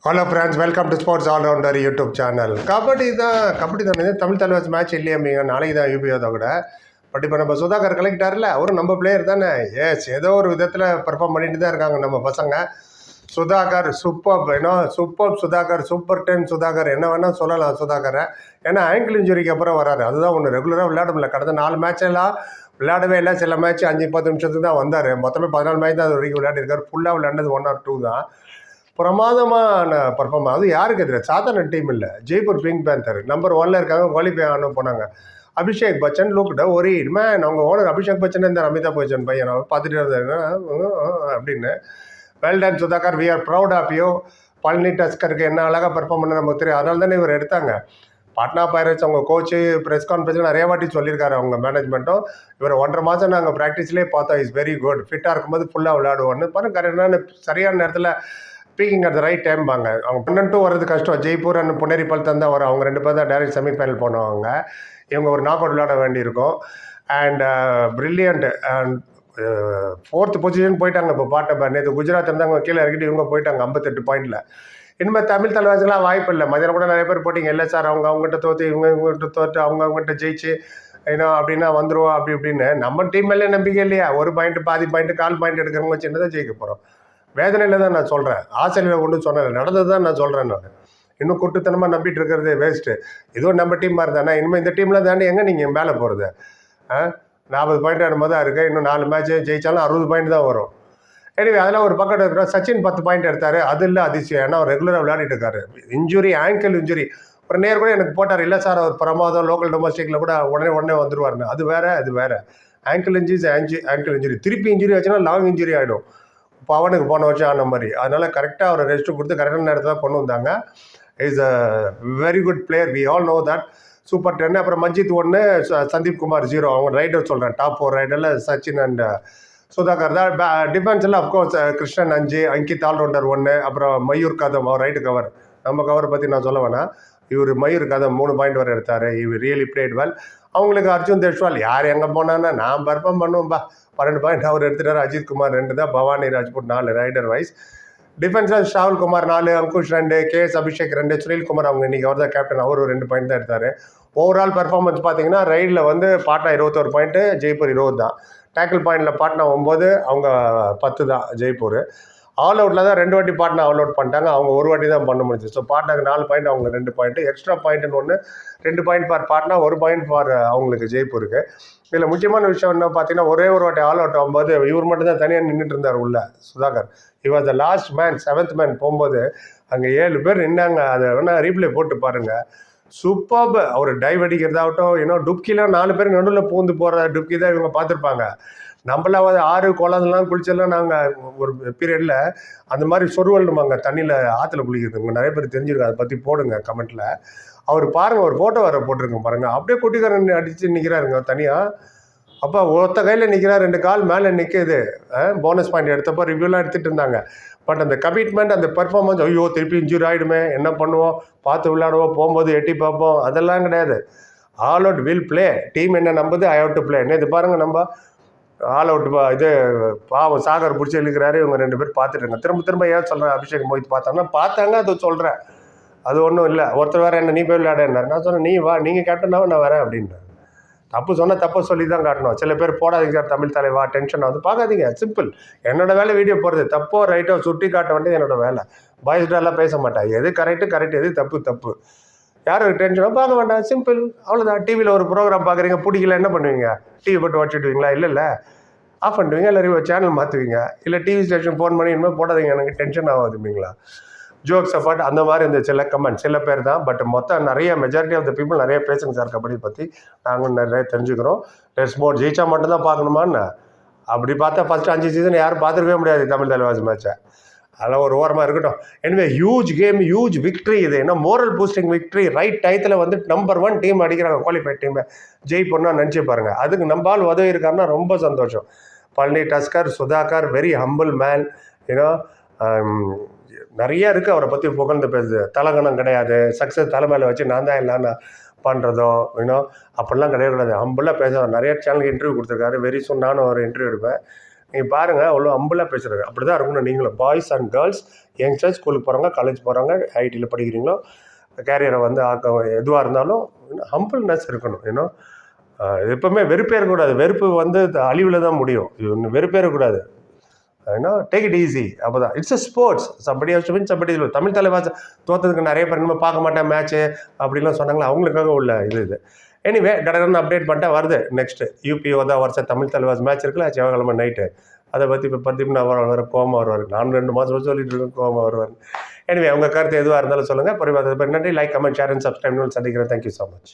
Hello friends, welcome to sports allrounder YouTube channel. Kabaddi தானே Tamil Thalaivas match இல்லையாம்பிங்க, நாளைக்கு தான் யூபிஓ கூட. பட் இப்போ நம்ம சுதாகர் கலெக்டார்ல அவரும் நம்ம பிளேயர் தானே. எஸ், ஏதோ ஒரு விதத்தில் பெர்ஃபார்ம் பண்ணிட்டு தான் இருக்காங்க நம்ம பசங்க. Sudhakar super, super Sudhakar, super 10 Sudhakar, என்ன வேணால் சொல்லலாம் சுதாகரை. ஏன்னா ஆங்கிள் இன்ஜுரிக்கு அப்புறம் வராரு, அதுதான் ஒன்று. ரெகுலராக விளையாட முடியல. கடந்த 4 மேட்செல்லாம் விளையாடவே இல்லை. சில மேட்ச் 5-10 நிமிஷத்துக்கு தான் வந்தார். மொத்தமே 14 மேட்ச் தான் அது வரைக்கும் விளையாடிருக்காரு. ஃபுல்லாக விளையாண்டது 1 or 2 தான். பிரமாதமான பர்ஃபார்மன்ஸ். அது யாருக்கு தெரியாது, சாதாரண டீம் இல்லை. ஜெய்ப்பூர் பிங்க் பேந்தர் நம்பர் 1ல் இருக்காங்க. குவாலிஃபை ஆன போனாங்க. அபிஷேக் பச்சன் லுக்ட ஒரு மேன். அவங்க ஓனர் அபிஷேக் பச்சன் இருந்தார், அமிதாப் பச்சன் பையன். அவர் பார்த்துட்டு இருந்தாரு அப்படின்னு. Well done Sudhakar, we are proud of you. Palani டஸ்கருக்கு என்ன அழகாக பெர்ஃபார்ம் பண்ண நமக்கு தெரியும். அதனால தானே இவர் எடுத்தாங்க. பாட்னா பைரட்ஸ் அவங்க கோச்சு ப்ரெஸ் கான்ஃபரன்ஸில் நிறைய வாட்டி சொல்லியிருக்காரு அவங்க மேனேஜ்மெண்ட்டும். இவர் 1.5 மாதம் நாங்கள் ப்ராக்டிஸ்லேயே பார்த்தோம். இஸ் வெரி குட், ஃபிட்டாக இருக்கும்போது ஃபுல்லாக விளையாடுவோன்னு பாருங்க. கரெக்டான சரியான நேரத்தில் peeking at the right time பாங்க. அவங்க 12 வர்றது கஷ்டம். ஜெய்ப்பூர் அண்ட் புனேரி பல்தான் தான் வரும். அவங்க 2 பேர் தான் டைரக்ட் செமிஃபைனல் போனவங்க. இவங்க ஒரு நாக் அவுட் விளையாட வேண்டியிருக்கும். And brilliant. And 4th position போயிட்டாங்க. இப்போ பாட்டை நேற்று குஜராத் இருந்தாங்க, கீழே இறக்கிட்டு இவங்க போயிட்டாங்க 58 பாயிண்டில். இனிமேல் தமிழ் தலைவாசலாம் வாய்ப்பு இல்லை. மதியம் கூட நிறைய பேர் போட்டிங்க. இல்லை சார், அவங்ககிட்ட தோற்று இவங்ககிட்ட தோற்று அவங்ககிட்ட ஜெயிச்சு அப்படின்னா வந்துடுவோம் அப்படி இப்படின்னு. நம்ம டீம் மேலே நம்பிக்கை இல்லையா? ஒரு பாயிண்ட், பாதி பாயிண்ட், 1/4 பாயிண்ட் எடுக்கிறவங்க வச்சு தான் ஜெயிக்க போகிறோம். வேதனையில் தான் நான் சொல்கிறேன். ஆசிரியர் ஒன்றும் சொன்னேன், நடந்தது தான் நான் சொல்கிறேன். நான் இன்னும் குட்டுத்தனமாக நம்பிட்டு இருக்கிறது வேஸ்ட்டு. இதுவும் நம்ம டீம் மாதிரி தானே. இனிமேல் இந்த டீமில் தானே எங்கே நீங்கள் மேலே போகிறது? 40 பாயிண்ட் ஆடும்போது தான் இருக்குது. இன்னும் 4 மேட்ச்சு ஜெயிச்சாலும் 60 பாயிண்ட் தான் வரும். எனவே அதெல்லாம் ஒரு பக்கம் இருக்கிறோம். சச்சின் 10 பாயிண்ட் எடுத்தார். அது இல்லை அதிசயம், ஏன்னா அவர் ரெகுலராக விளையாடிட்டு இருக்காரு. Injury, ankle injury. ஒரு நேர் கூட எனக்கு போட்டார். இல்லை சார், அவர் பிரமாதம், லோக்கல் டொமஸ்டிக்கில் கூட உடனே வந்துடுவார்னு. அது வேறு, அது வேறு. ஆங்கிள் இன்ஜுரி திருப்பி இன்ஜுரி ஆச்சுன்னா லாங் இன்ஜுரி ஆகிடும். இப்போ அவனுக்கு போன வருஷம் ஆன மாதிரி. அதனால் கரெக்டாக அவரை ரெஸ்ட்டு கொடுத்து கரெக்டான நேரத்தில் தான் கொண்டு வந்தாங்க. Is a very good player, we all know that. Super 10. அப்புறம் மஞ்சித் 1, சந்தீப் குமார் 0. அவங்க ரைடர் சொல்கிறேன், டாப் 4 ரைடரில் சச்சின் அண்ட் சுதாகர் தான். டிஃபென்ஸில் அஃப்கோர்ஸ் கிருஷ்ணன் 5, அங்கித் ஆல்ரவுண்டர் 1, அப்புறம் மயூர் கதம் அவர் ரைட்டு கவர். நம்ம கவரை பற்றி நான் சொல்ல வேணாம். இவர் மயூர் கதம் 3 பாயிண்ட் வரை எடுத்தார். இவர் ரியலி பிளேட் வெல். அவங்களுக்கு அர்ஜுன் தேஷ்வால் யார் எங்கே போனான்னா நான் பர்ஃபார்ம் பண்ணுவோம்பா, 12 பாயிண்ட் அவர் எடுத்துட்டார். அஜித் குமார் 2 தான், பவானி ராஜ்புட் 4 ரைடர் வைஸ். டிஃபென்ஸில் ஷாவுல் குமார் 4, அங்குஷ் 2, கேஎஸ் அபிஷேக் 2, சுனில் குமார் அவங்க இன்றைக்கி அவர் தான் கேப்டன், அவர் 2 பாயிண்ட் தான் எடுத்தார். ஓவரால் பர்ஃபார்மன்ஸ் பார்த்தீங்கன்னா ரைடில் வந்து பாட்னா 21 பாயிண்ட்டு, ஜெய்ப்பூர் 20 தான். டேக்கிள் பாயிண்டில் பாட்னா 9, அவங்க 10 தான் ஜெய்ப்பூர். ஆல் அவுட்டில் தான் 2 வாட்டி பாட்னா ஆல் அவுட் பண்ணிட்டாங்க. அவங்க ஒரு வாட்டி தான் பண்ண முடிஞ்சு. ஸோ பாட்னாக்கு 4 பாயிண்ட், அவங்க 2 பாயிண்ட்டு. எக்ஸ்ட்ரா பாயிண்ட்டுன்னு ஒன்று, 2 point for Patna, 1 point for அவங்களுக்கு ஜெய்ப்பூருக்கு. இதில் முக்கியமான விஷயம் என்ன பார்த்தீங்கன்னா, ஒரே ஒரு வாட்டி ஆல் அவுட் ஆகும்போது இவர் மட்டும் தான் தனியாக நின்றுட்டு இருந்தார் உள்ள சுதாகர். இவர் the last man, 7th man போகும்போது அங்கே 7 பேர் நின்னாங்க. அதை வேணால் ரீப்ளே போட்டு பாருங்கள். சூப்பர்பு. அவர் டைவ் அடிக்கிறதாகட்டும், டுப்கிலாம் 4 பேர் நடுவில் பூந்து போகிற டுப்கி தான் இவங்க பார்த்துருப்பாங்க. நம்மளாம் 6 குளம்லாம் குளிச்செல்லாம் நாங்கள் ஒரு பீரியடில் அந்த மாதிரி சொருவல்னுமாங்க தண்ணியில் ஆற்றுல குளிக்கிறது. உங்கள் நிறைய பேர் தெரிஞ்சிருக்காங்க, அதை பற்றி போடுங்க கமெண்ட்டில். அவர் பாருங்கள், ஒரு ஃபோட்டோ வர போட்டிருக்கோம் பாருங்கள். அப்படியே குட்டிக்காரன் அடித்து நிற்கிறாருங்க தனியாக. அப்போ ஒருத்த கையில் நிற்கிறார், 2 கால் மேலே நிற்கிது. போனஸ் பாயிண்ட் எடுத்தப்போ ரிவ்யூலாம் எடுத்துகிட்டு இருந்தாங்க. பட் அந்த கமிட்மெண்ட், அந்த பெர்ஃபார்மன்ஸ், ஐயோ திருப்பி இன்ஜுரி ஆகிடுமே, என்ன பண்ணுவோம், பார்த்து விளையாடுவோம், போகும்போது எட்டி பார்ப்போம், அதெல்லாம் கிடையாது. All out will play. Team என்ன நம்புது, ஐ ஹவ் டு பிளே. இது பாருங்கள், நம்ம ஆல் அவுட் இது பாவம் சாகர் பிடிச்சி இழுக்கிறாரு. இவங்க 2 பேர் பார்த்துட்டுருங்க. திரும்ப ஏன் சொல்கிறேன், அபிஷேக் மோஹித் பார்த்தாங்க, அதை சொல்கிறேன். அது ஒன்றும் இல்லை. ஒருத்தர் வேறு என்ன, நீ போய் விளையாடுனார். நான் சொன்னேன், நீ வா, நீங்கள் கேப்டனாவும் நான் வரேன் அப்படின்றார். தப்பு சொன்னால் தப்பை சொல்லி தான் காட்டணும். சில பேர் போடாதீங்க சார் தமிழ் தலைவா, டென்ஷன் வந்து பார்க்காதீங்க, சிம்பிள். என்னோட வேலை வீடியோ போடுறது. தப்போ ரைட்டோ சுட்டி காட்ட வேண்டியது என்னோட வேலை. பாய்ஸ்டாலாம் பேச மாட்டேன். எது கரெக்டு, எது தப்பு. யாரும் டென்ஷனோ பார்க்க வேண்டாம், சிம்பிள், அவ்வளோதான். டிவியில் ஒரு ப்ரோக்ராம் பார்க்குறீங்க, பிடிக்கல என்ன பண்ணுவீங்க? டிவி போட்டு வச்சுடுவீங்களா? இல்லை ஆஃப் பண்ணிடுவீங்க, இல்லை சேனல் மாற்றுவீங்க, இல்லை டிவி ஸ்டேஷன் ஃபோன் பண்ணி இனிமேல் போடாதீங்க, எனக்கு டென்ஷன் ஆகாதுங்களா? ஜோக்ஸ் அப்பார்ட், அந்த மாதிரி இந்த சில கமெண்ட் சில பேர் தான். பட் மொத்தம் நிறைய மெஜாரிட்டி ஆஃப் த பீப்புள் நிறைய பேசுங்க சார் கபடி பற்றி, நாங்களும் நிறைய தெரிஞ்சுக்கிறோம். லெட்ஸ் மோர். ஜெயிச்சா மட்டும்தான் பார்க்கணுமான்னு அப்படி பார்த்தா ஃபஸ்ட்டு 5 சீசன் யாரும் பார்த்துருக்கவே முடியாது தமிழ் தலைவாஸ் மேட்சை. அதெல்லாம் ஒரு ஓரமாக இருக்கட்டும். எனவே ஹியூஜ் கேம், ஹியூஜ் விக்ட்ரி இது. ஏன்னா மோரல் பூஸ்டிங் விக்ட்ரி. ரைட் டயத்தில் வந்து நம்பர் 1 டீம் அடிக்கிறாங்க, குவாலிஃபைட் டீமை ஜெயிப்போம்னா நினச்சி பாருங்கள். அதுக்கு நம்பால் உதவி இருக்காருன்னா ரொம்ப சந்தோஷம். Palani tusker, Sudhakar, very humble man. நிறைய இருக்குது அவரை பற்றி புகழ்ந்து பேசுது. தலகணம் கிடையாது, சக்ஸஸ் தலைமையில் வச்சு நான் தான் இல்லைன்னு பண்ணுறதோ அப்படிலாம் கிடையாது. ஹம்பிளாக பேசுவார். நிறைய சேனலுக்கு இன்டர்வியூ கொடுத்துருக்காரு. வெரி சூன் நானும் ஒரு இன்டர்வியூ எடுப்பேன். நீங்கள் பாருங்கள், அவ்வளோ ஹம்பிளாக பேசுகிறாரு. அப்படி தான் இருக்கணும் நீங்களும். பாய்ஸ் அண்ட் கேர்ள்ஸ் யங்ஸ்டர்ஸ் ஸ்கூலுக்கு போகிறவங்க, காலேஜ் போகிறவங்க, ஐடியில் படிக்கிறீங்களோ, கேரியரை வந்து எதுவாக இருந்தாலும் ஹம்பிள்னஸ் இருக்கணும். ஏன்னா எப்பவுமே வெறுப்பே இருக்கக்கூடாது. வெறுப்பு வந்து அழிவில் தான் முடியும். வெறுப்பே இருக்கக்கூடாது. ஏன்னா டேக் இட் ஈஸி. அப்போ தான் இட்ஸ் அ ஸ்போர்ட்ஸ். சப்படி மீன் சப்படி தமிழ் தலைவாச தோற்றதுக்கு நிறைய பேர் இன்னும் பார்க்க மாட்டேன் மேட்ச்சு அப்படிலாம் சொன்னாங்களா, அவங்களுக்காக உள்ள இது. எனிவே கடற்கரை அப்டேட் பண்ணிட்டேன். வருது நெக்ஸ்ட்டு யூபிஓ தான் வருஷம் தமிழ் தலைவாஸ் மேட்ச் இருக்குல்ல, செவ்வாய்க்கிழமை நைட்டு. அதை பற்றி இப்போ பத்தினா வர கோமா வருவார். நான் 2 மாதம் சொல்லிட்டு இருக்கேன் கோமா வருவார். எனிவே உங்கள் கருத்து எதுவாக இருந்தாலும் சொல்லுங்கள். நன்றி. Like, comment, share and subscribe. சந்திக்கிறேன். Thank you so much.